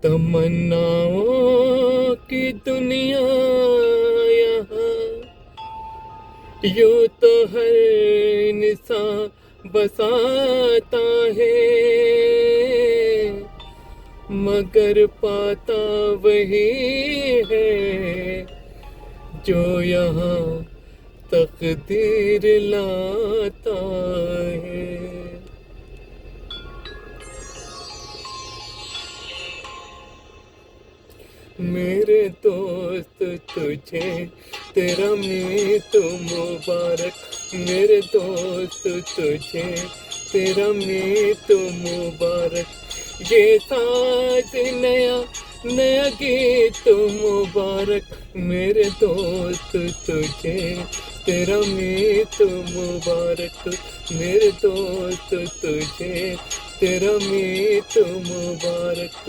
तमन्नाओं की दुनिया यहाँ, यूं तो हर इंसान बसाता है, मगर पाता वही है जो यहाँ तकदीर लाता है। मेरे दोस्त तुझे तेरा मीत मुबारक, मेरे दोस्त तुझे तेरा मीत मुबारक, ये साज नया नया गीत मुबारक, मेरे दोस्त तुझे तेरा मीत मुबारक, मेरे दोस्त तुझे तेरा मीत मुबारक।